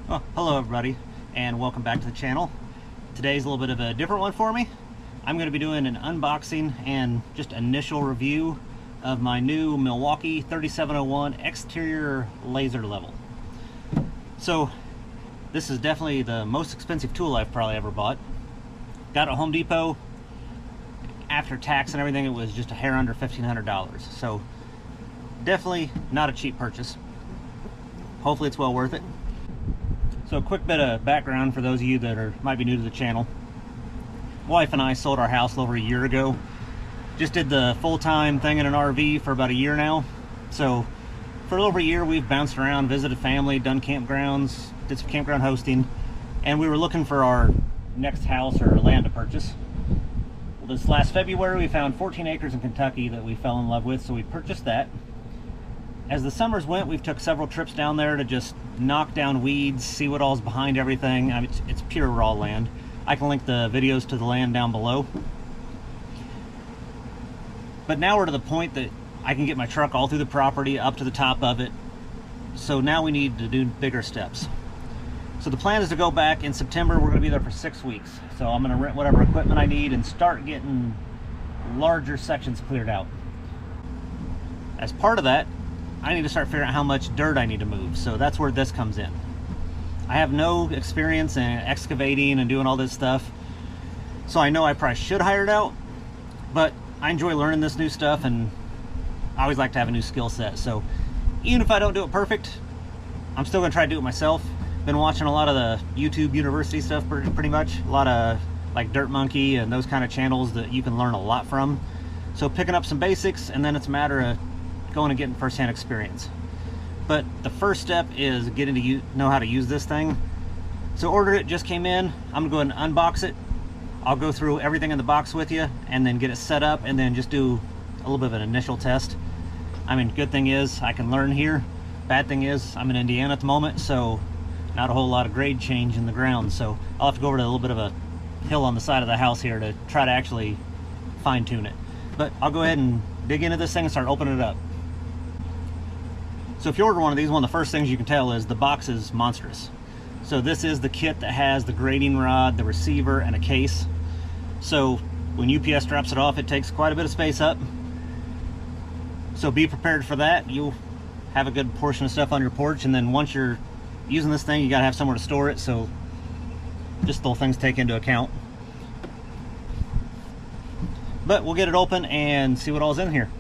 Well, hello everybody, and welcome back to the channel. Today's a little bit of a different one for me. I'm going to be doing an unboxing and just initial review of my new Milwaukee 3701 exterior laser level. So this is definitely the most expensive tool I've probably ever bought. Got it at Home Depot. After tax and everything, it was just a hair under $1,500. So definitely not a cheap purchase. Hopefully it's well worth it. So a quick bit of background for those of you that might be new to the channel. Wife and I sold our house a little over a year ago. Just did the full-time thing in an RV for about a year now. So for a little over a year, we've bounced around, visited family, done campgrounds, did some campground hosting, and we were looking for our next house or land to purchase. Well, this last February, we found 14 acres in Kentucky that we fell in love with, so we purchased that. As the summers went, we've took several trips down there to just knock down weeds, see what all's behind everything. I mean, it's pure raw land. I can link the videos to the land down below. But now we're to the point that I can get my truck all through the property, up to the top of it. So now we need to do bigger steps. So the plan is to go back in September. We're going to be there for 6 weeks. So I'm going to rent whatever equipment I need and start getting larger sections cleared out. As part of that, I need to start figuring out how much dirt I need to move. So that's where this comes in. I have no experience in excavating and doing all this stuff. So I know I probably should hire it out, but I enjoy learning this new stuff and I always like to have a new skill set. So even if I don't do it perfect, I'm still gonna try to do it myself. Been watching a lot of the YouTube university stuff pretty much. A lot of like Dirt Monkey and those kind of channels that you can learn a lot from. So picking up some basics, and then it's a matter of going and getting first-hand experience. But the first step is getting to know how to use this thing. So ordered it, just came in. I'm gonna go ahead and unbox it. I'll go through everything in the box with you and then get it set up and then just do a little bit of an initial test. I mean, good thing is I can learn here. Bad thing is I'm in Indiana at the moment, so not a whole lot of grade change in the ground. So I'll have to go over to a little bit of a hill on the side of the house here to try to actually fine-tune it. But I'll go ahead and dig into this thing and start opening it up. So if you order one of these, one of the first things you can tell is the box is monstrous. So this is the kit that has the grading rod, the receiver, and a case. So when UPS drops it off, it takes quite a bit of space up. So be prepared for that. You'll have a good portion of stuff on your porch, and then once you're using this thing, you gotta have somewhere to store it, so just little things to take into account. But we'll get it open and see what all's in here.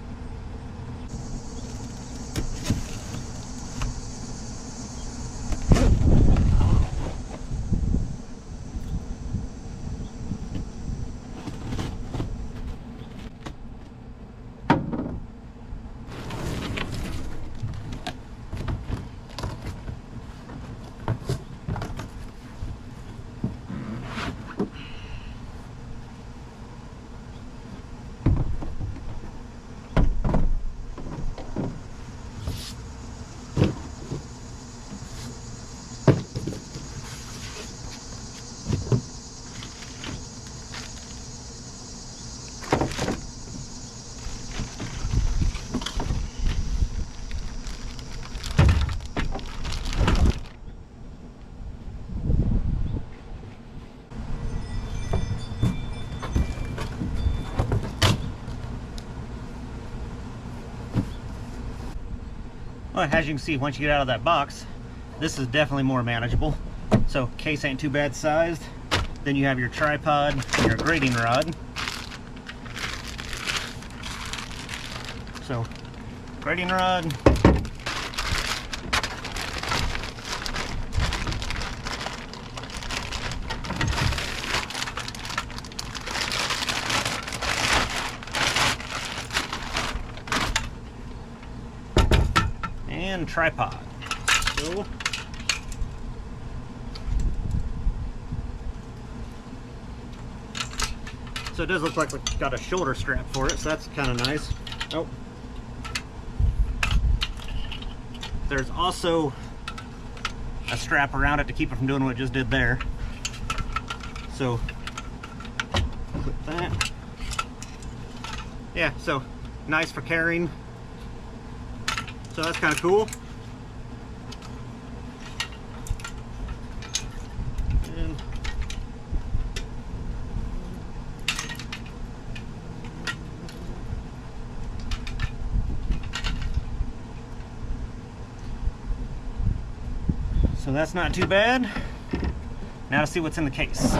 Well, as you can see, once you get out of that box, this is definitely more manageable. So case ain't too bad sized. Then you have your tripod and your grading rod. So grading rod, and tripod. So it does look like it's got a shoulder strap for it, so that's kind of nice. Oh, there's also a strap around it to keep it from doing what it just did there. So clip that. Yeah, so nice for carrying. So that's kind of cool. So that's not too bad. Now to see what's in the case.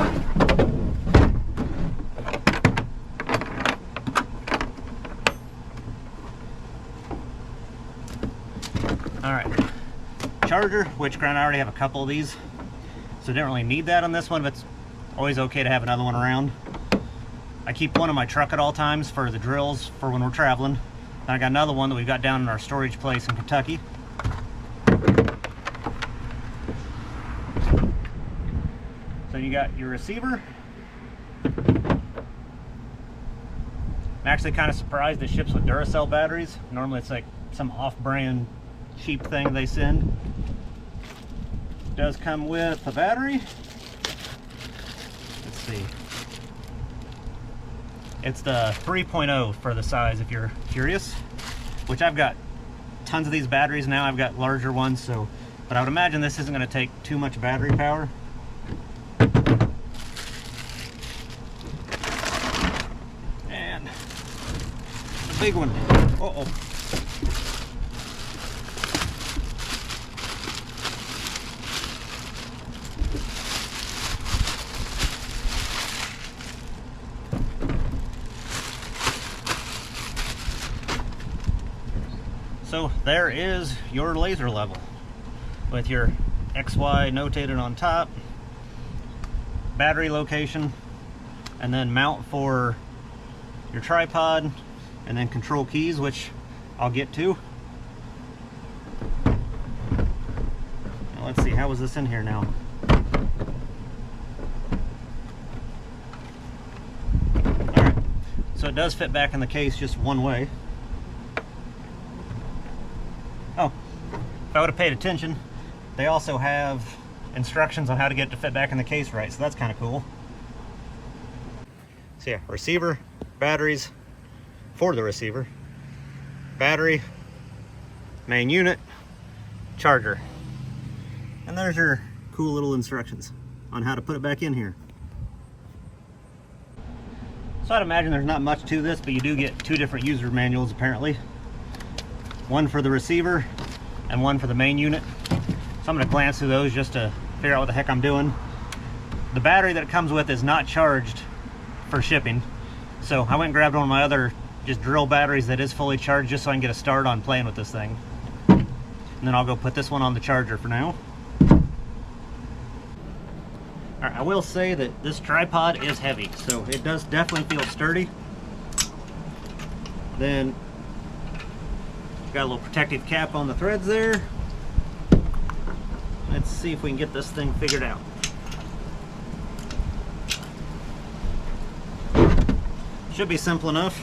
Alright, charger, which I already have a couple of these, so didn't really need that on this one, but it's always okay to have another one around. I keep one in my truck at all times for the drills for when we're traveling. Then I got another one that we got down in our storage place in Kentucky. So you got your receiver. I'm actually kind of surprised it ships with Duracell batteries. Normally it's like some off-brand cheap thing they send. It does come with a battery. Let's see. It's the 3.0 for the size if you're curious, which I've got tons of these batteries now. I've got larger ones, so, but I would imagine this isn't going to take too much battery power. And the big one. Uh-oh. So there is your laser level with your XY notated on top, battery location, and then mount for your tripod, and then control keys, which I'll get to. Now let's see, how was this in here now? Alright, so it does fit back in the case just one way. Oh, if I would have paid attention, they also have instructions on how to get it to fit back in the case right, so that's kind of cool. So yeah, receiver, batteries for the receiver, battery, main unit, charger. And there's your cool little instructions on how to put it back in here. So I'd imagine there's not much to this, but you do get two different user manuals apparently. One for the receiver and one for the main unit. So I'm going to glance through those just to figure out what the heck I'm doing. The battery that it comes with is not charged for shipping, so I went and grabbed one of my other just drill batteries that is fully charged just so I can get a start on playing with this thing. And then I'll go put this one on the charger for now. Alright, I will say that this tripod is heavy, so it does definitely feel sturdy. Then got a little protective cap on the threads there. Let's see if we can get this thing figured out. Should be simple enough.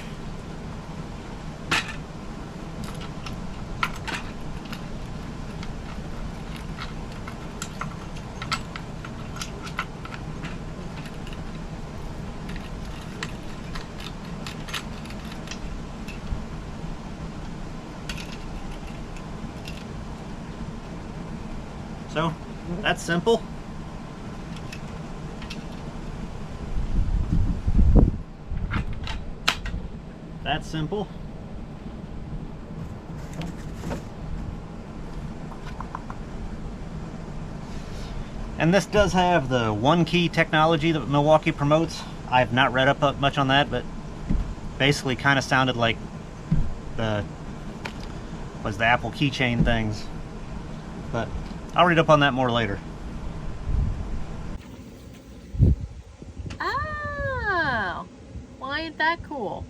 So that's simple. That's simple. And this does have the one key technology that Milwaukee promotes. I have not read up much on that, but basically kind of sounded like the Apple keychain things. But I'll read up on that more later. Oh, well, ain't that cool?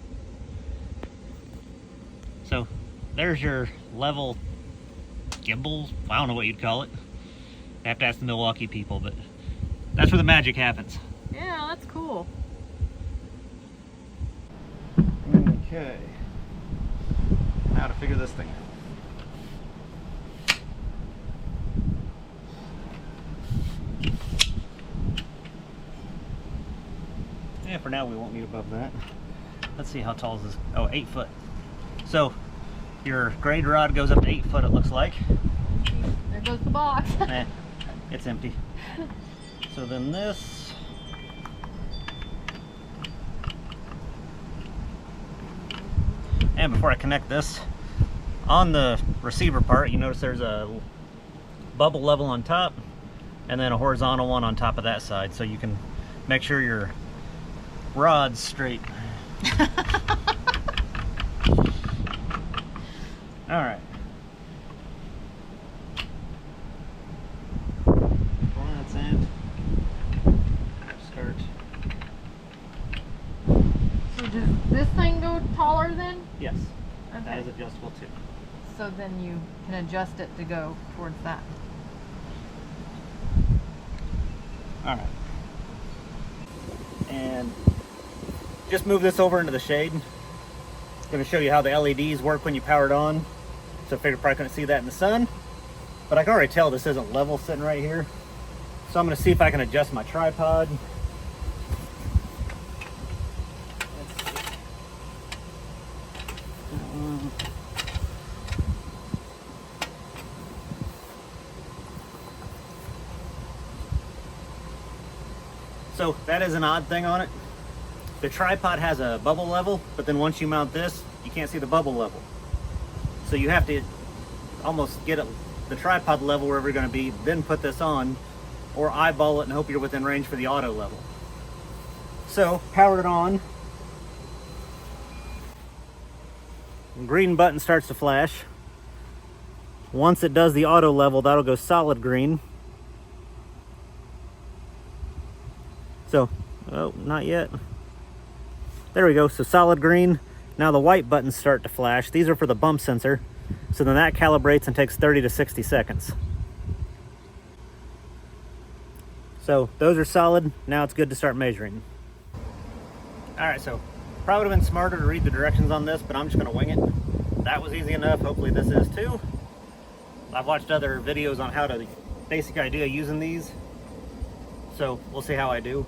So there's your level gimbal. I don't know what you'd call it. I have to ask the Milwaukee people, but that's where the magic happens. Yeah, that's cool. Okay. Now to figure this thing out. Yeah, for now we won't need above that. Let's see how tall is this. Oh, 8 foot. So your grade rod goes up to 8 foot, it looks like. There goes the box. It's empty. So then this. And before I connect this, on the receiver part, you notice there's a bubble level on top. and then a horizontal one on top of that side, so you can make sure your rod's straight. All right. That's in. Start. So does this thing go taller then? Yes. Okay. That is adjustable too. So then you can adjust it to go towards that. All right. And just move this over into the shade. I'm going to show you how the LEDs work when you power it on. So I figured probably couldn't see that in the sun. But I can already tell this isn't level sitting right here. So I'm going to see if I can adjust my tripod. So that is an odd thing on it. The tripod has a bubble level, but then once you mount this, you can't see the bubble level. So you have to almost get it, the tripod level wherever you're going to be, then put this on, or eyeball it and hope you're within range for the auto level. So power it on. Green button starts to flash. Once it does the auto level, that'll go solid green. So, oh, not yet. There we go, so solid green. Now the white buttons start to flash. These are for the bump sensor. So then that calibrates and takes 30 to 60 seconds. So those are solid. Now it's good to start measuring. All right, so probably would have been smarter to read the directions on this, but I'm just gonna wing it. That was easy enough, hopefully this is too. I've watched other videos on how to, basic idea using these. So we'll see how I do.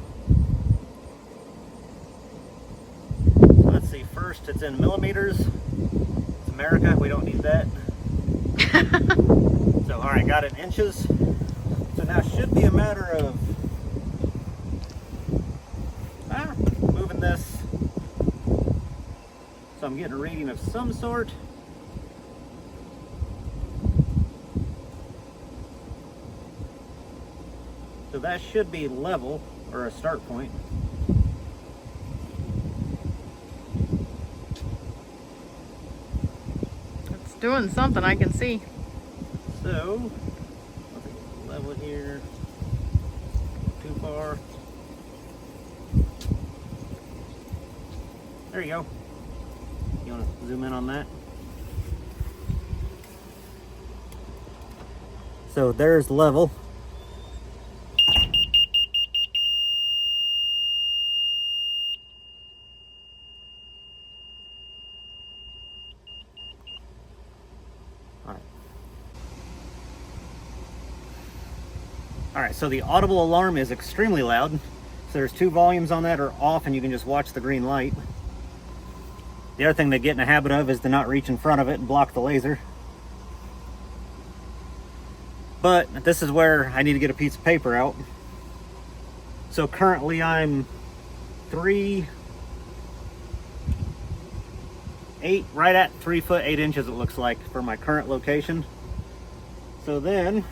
So let's see, first it's in millimeters. It's America, we don't need that. So all right, got it in inches. So now it should be a matter of moving this. So I'm getting a reading of some sort. So that should be level, or a start point. It's doing something, I can see. So, level here, too far. There you go. You want to zoom in on that? So there's level. All right, so the audible alarm is extremely loud. So there's two volumes on that are off and you can just watch the green light. The other thing they get in a habit of is to not reach in front of it and block the laser. But this is where I need to get a piece of paper out. So currently I'm 3'8", right at 3 foot 8 inches it looks like for my current location. So then,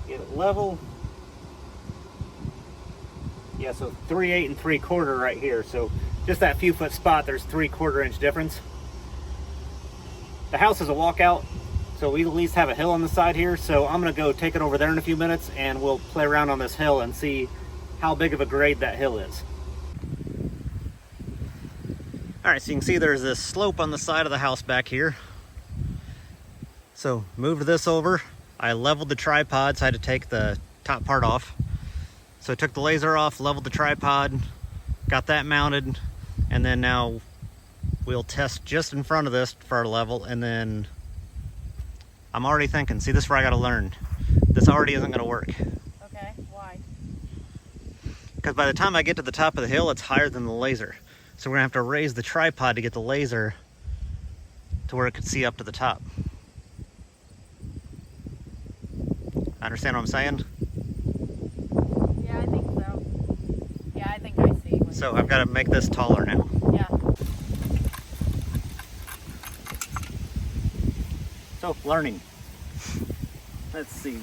get it level. Yeah, so 3'8" and 3/4 right here. So just that few foot spot, there's 3/4 inch difference. The house is a walkout, so we at least have a hill on the side here. So I'm gonna go take it over there in a few minutes and we'll play around on this hill and see how big of a grade that hill is. All right, so you can see there's this slope on the side of the house back here. So moved this over. I leveled the tripod, so I had to take the top part off. So I took the laser off, leveled the tripod, got that mounted, and then now we'll test just in front of this for our level, and then I'm already thinking, see, this is where I gotta learn. This already isn't gonna work. Okay, why? Because by the time I get to the top of the hill, it's higher than the laser. So we're gonna have to raise the tripod to get the laser to where it could see up to the top. Understand what I'm saying? Yeah, I think so. Yeah, I think I see. So I've got to make this taller now. Yeah. So, learning. Let's see.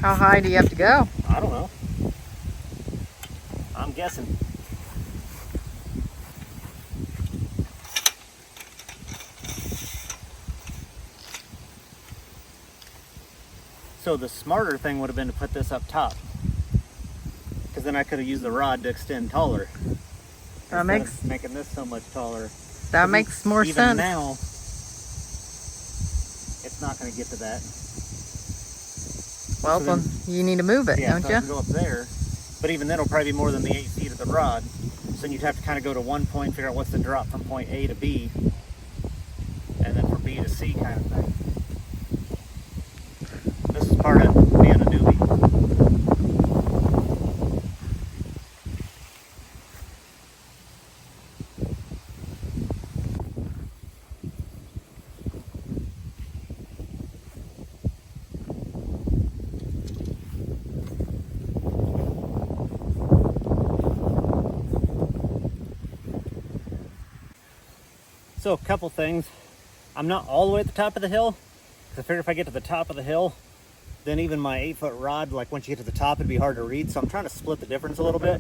How high do you have to go? I don't know. I'm guessing. So the smarter thing would have been to put this up top, because then I could have used the rod to extend taller. That makes making this so much taller. that makes more even sense. Now, it's not going to get to that. Well, So then, you need to move it, yeah, don't so I you? can go up there, but even then it'll probably be more than the 8 feet of the rod. So then you'd have to kind of go to one point, figure out what's the drop from point A to B, and then from B to C kind of thing. This is part of being a newbie. So a couple things. I'm not all the way at the top of the hill, because I figure if I get to the top of the hill, then even my 8-foot rod, like once you get to the top, it'd be hard to read. So I'm trying to split the difference a little bit.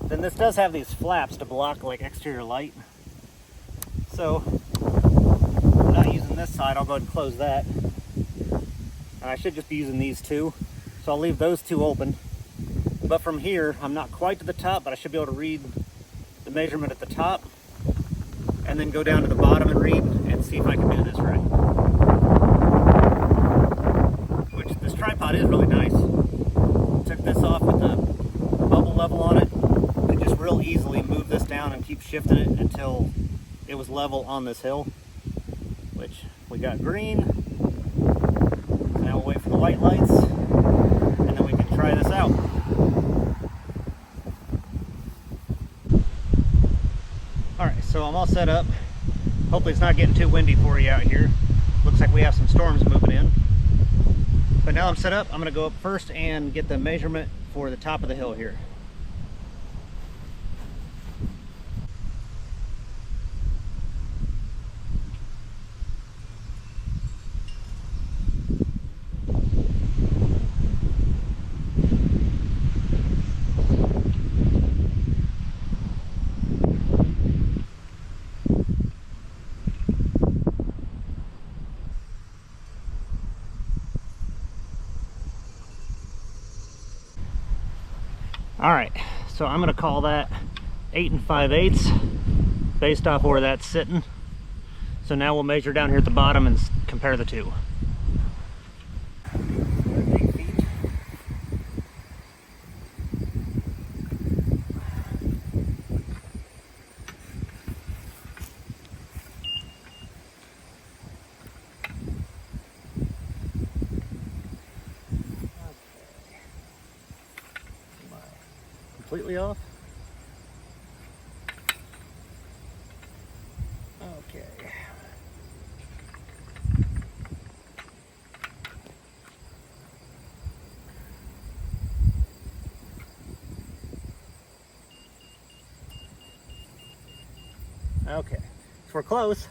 Then this does have these flaps to block like exterior light. So I'm not using this side. I'll go ahead and close that. And I should just be using these two. So I'll leave those two open. But from here, I'm not quite to the top, but I should be able to read the measurement at the top, and then go down to the bottom and read and see if I can do this right. Which this tripod is really nice. Took this off with the bubble level on it. Could just real easily move this down and keep shifting it until it was level on this hill. Which we got green. Now we'll wait for the white lights, and then we can try this out. Alright, so I'm all set up. Hopefully it's not getting too windy for you out here. Looks like we have some storms moving in. But now I'm set up, I'm going to go up first and get the measurement for the top of the hill here. Alright, so I'm going to call that 8 5/8 based off where that's sitting. So now we'll measure down here at the bottom and compare the two. Completely off. Okay. Okay, so we're close.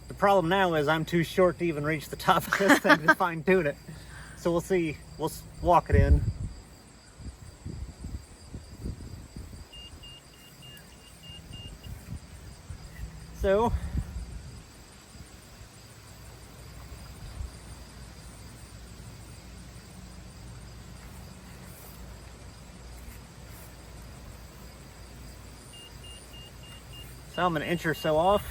The problem now is I'm too short to even reach the top of this thing to fine tune it. So we'll see, we'll walk it in. So, I'm an inch or so off.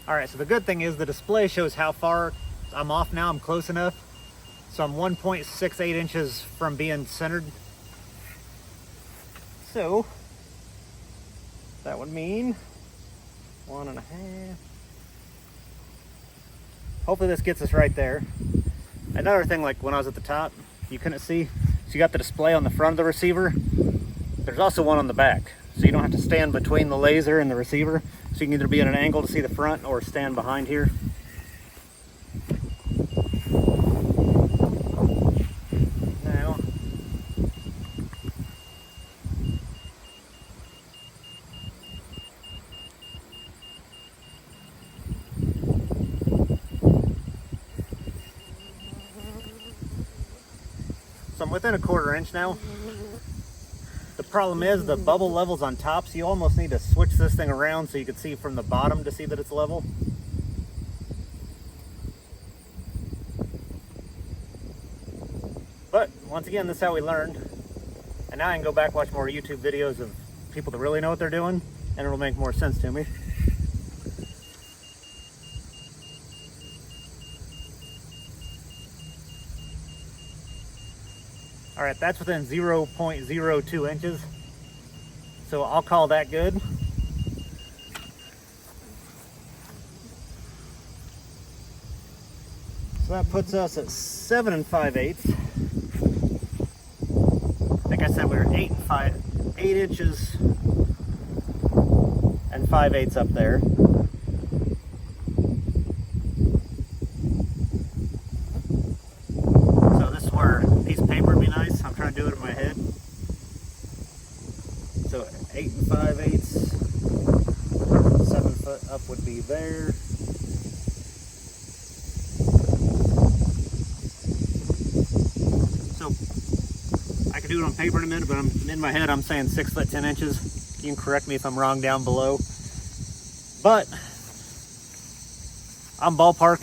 All right, so the good thing is the display shows how far I'm off now. I'm close enough. So I'm 1.68 inches from being centered. So that would mean 1.5. Hopefully this gets us right there. Another thing, like when I was at the top, you couldn't see. So you got the display on the front of the receiver. There's also one on the back. So you don't have to stand between the laser and the receiver. So you can either be at an angle to see the front or stand behind here. Now, so I'm within a 1/4 inch now. The problem is the bubble level's on top, so you almost need to switch this thing around so you can see from the bottom to see that it's level. But once again, this is how we learned. And now I can go back and watch more YouTube videos of people that really know what they're doing, and it'll make more sense to me. All right, that's within 0.02 inches. So I'll call that good. So that puts us at 7 5/8. I think I said we were 8 inches and 5/8 up there. So this is where a piece of paper would be nice. I'm trying to do it in my head. So 8 5/8, 7 foot up would be there. So I could do it on paper in a minute, but I'm in my head I'm saying 6 foot 10 inches. You can correct me if I'm wrong down below. But I'm ballpark,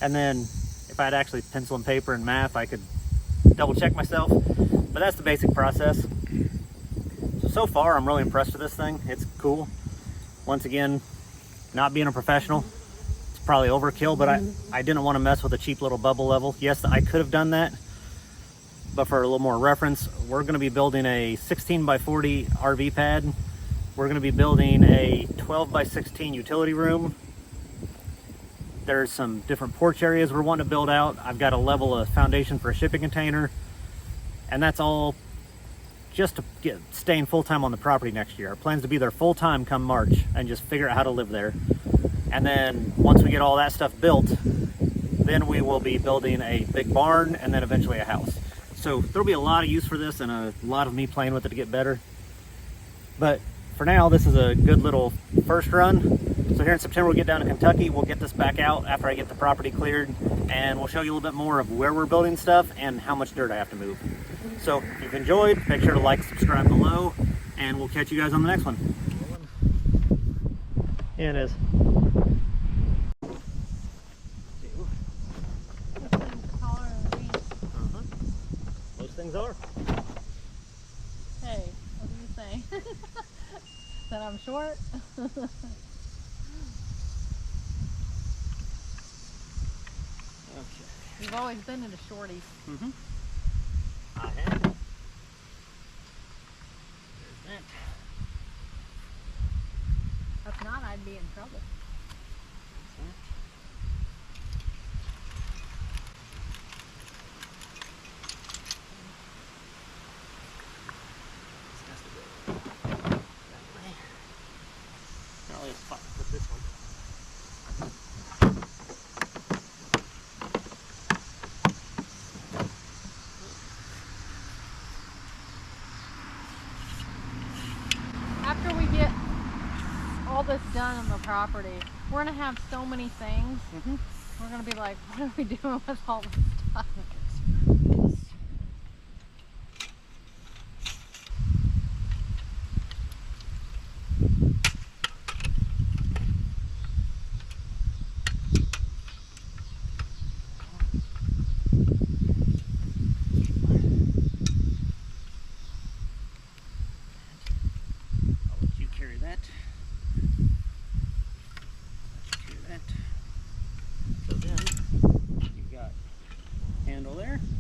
and then if I had actually pencil and paper and math, I could double check myself. But that's the basic process. So far, I'm really impressed with this thing. It's cool. Once again, not being a professional, it's probably overkill, but I didn't want to mess with a cheap little bubble level. Yes, I could have done that, but for a little more reference, we're going to be building a 16 by 40 RV pad. We're going to be building a 12 by 16 utility room. There's some different porch areas we're wanting to build out. I've got to level a foundation for a shipping container, and that's all just to get staying full-time on the property next year. Our plan's to be there full-time come March and just figure out how to live there. And then once we get all that stuff built, then we will be building a big barn and then eventually a house. So there'll be a lot of use for this and a lot of me playing with it to get better. But for now, this is a good little first run. So here in September, we'll get down to Kentucky. We'll get this back out after I get the property cleared, and we'll show you a little bit more of where we're building stuff and how much dirt I have to move. So if you've enjoyed, make sure to like, subscribe below, and we'll catch you guys on the next one. Yeah, it is. Most things are. Hey, what do you say? That I'm short? Okay. You've always been into shorties. Mm-hmm. I have. There's that. If not, I'd be in trouble. Put this one. After we get all this done on the property, we're gonna have so many things. We're gonna be like, what are we doing with all this stuff? handle there.